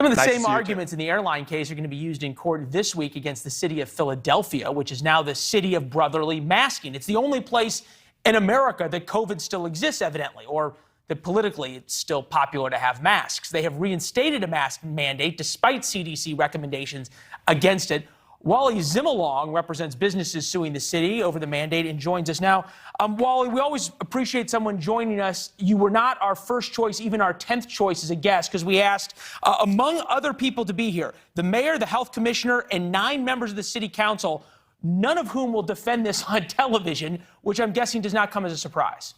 Some of the same arguments in the airline case are going to be used in court this week against the city of Philadelphia, which is now the city of brotherly masking. It's the only place in America that COVID still exists, evidently, or that politically it's still popular to have masks. They have reinstated a mask mandate despite CDC recommendations against it. Wally Zimolong represents businesses suing the city over the mandate and joins us now. Wally, we always appreciate someone joining us. You were not our first choice, even our 10th choice as a guest, because we asked, among other people to be here, the mayor, the health commissioner, and 9 members of the city council, none of whom will defend this on television, which I'm guessing does not come as a surprise.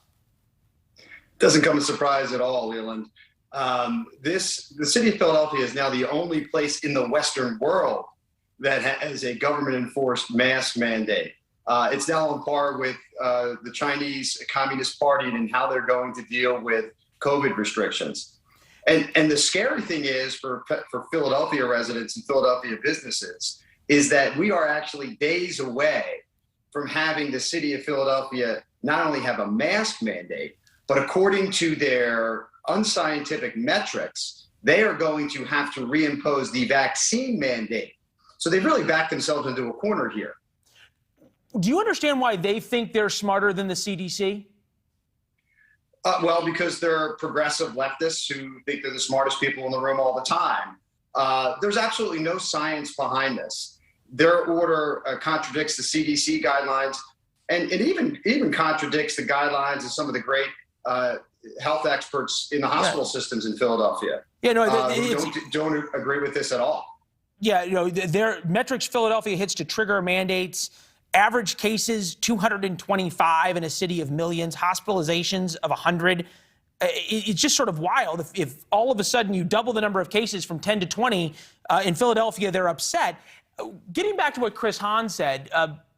Doesn't come as a surprise at all, Leland. The city of Philadelphia is now the only place in the Western world that has a government-enforced mask mandate. It's now on par with the Chinese Communist Party and how they're going to deal with COVID restrictions. And the scary thing is for Philadelphia residents and Philadelphia businesses is that we are actually days away from having the city of Philadelphia not only have a mask mandate, but according to their unscientific metrics, they are going to have to reimpose the vaccine mandate. So they've really backed themselves into a corner here. Do you understand why they think they're smarter than the CDC? Well, because they're progressive leftists who think they're the smartest people in the room all the time. There's absolutely no science behind this. Their order contradicts the CDC guidelines, and it even contradicts the guidelines of some of the great health experts in the hospital systems in Philadelphia. Yeah, no, don't agree with this at all. Yeah, you know, their metrics Philadelphia hits to trigger mandates. Average cases, 225 in a city of millions, hospitalizations of 100. It's just sort of wild. If all of a sudden you double the number of cases from 10 to 20 in Philadelphia, they're upset. Getting back to what Chris Hahn said,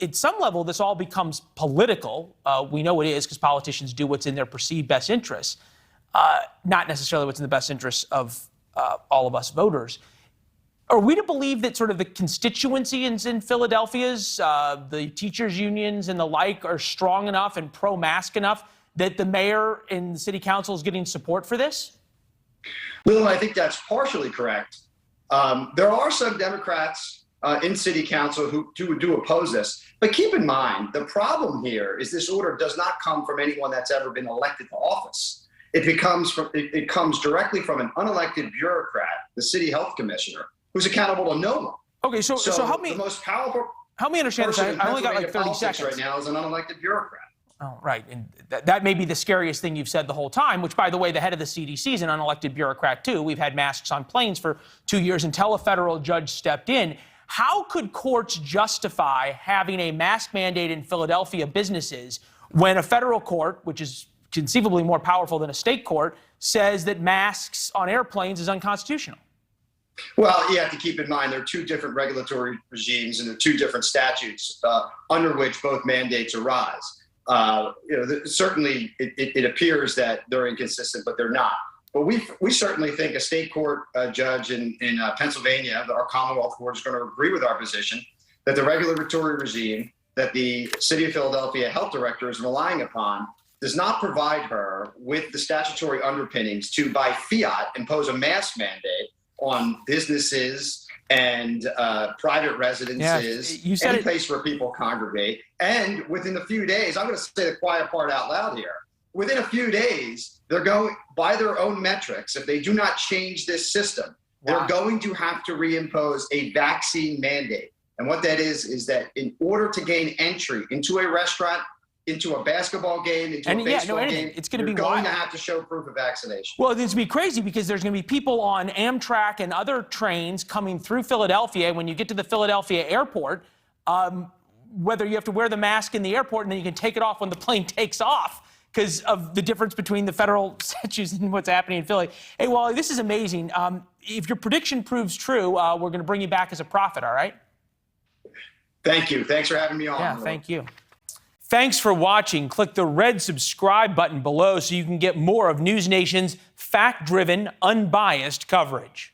at some level, this all becomes political. We know it is because politicians do what's in their perceived best interests, not necessarily what's in the best interests of all of us voters. Are we to believe that sort of the constituencies in Philadelphia's, the teachers' unions and the like, are strong enough and pro-mask enough that the mayor and the city council is getting support for this? Leland, I think that's partially correct. There are some Democrats in city council who do oppose this. But keep in mind, the problem here is this order does not come from anyone that's ever been elected to office. It comes directly from an unelected bureaucrat, the city health commissioner, who's accountable to no one. Okay, so help me. The most powerful. Help me understand this. I only got like 30 seconds. Right now is an unelected bureaucrat. Oh, right. And that may be the scariest thing you've said the whole time, which, by the way, the head of the CDC is an unelected bureaucrat, too. We've had masks on planes for 2 years until a federal judge stepped in. How could courts justify having a mask mandate in Philadelphia businesses when a federal court, which is conceivably more powerful than a state court, says that masks on airplanes is unconstitutional? Well, you have to keep in mind there are 2 different regulatory regimes and there are 2 different statutes under which both mandates arise. Certainly it appears that they're inconsistent, but they're not. But we certainly think a state court judge in Pennsylvania, our Commonwealth Court, is going to agree with our position that the regulatory regime that the city of Philadelphia health director is relying upon does not provide her with the statutory underpinnings to, by fiat, impose a mask mandate on businesses and private residences, any place where people congregate. And within a few days, I'm going to say the quiet part out loud here, within a few days, they're going, by their own metrics, if they do not change this system, they're going to have to reimpose a vaccine mandate. And what that is that in order to gain entry into a restaurant, into a basketball game, into a baseball game, it's going to be going to have to show proof of vaccination. Well, it's going to be crazy because there's going to be people on Amtrak and other trains coming through Philadelphia. When you get to the Philadelphia airport, whether you have to wear the mask in the airport and then you can take it off when the plane takes off because of the difference between the federal statutes and what's happening in Philly. Hey, Wally, this is amazing. If your prediction proves true, we're going to bring you back as a prophet, all right? Thank you. Thanks for having me on. Yeah, thank you. Thanks for watching. Click the red subscribe button below so you can get more of NewsNation's fact-driven, unbiased coverage.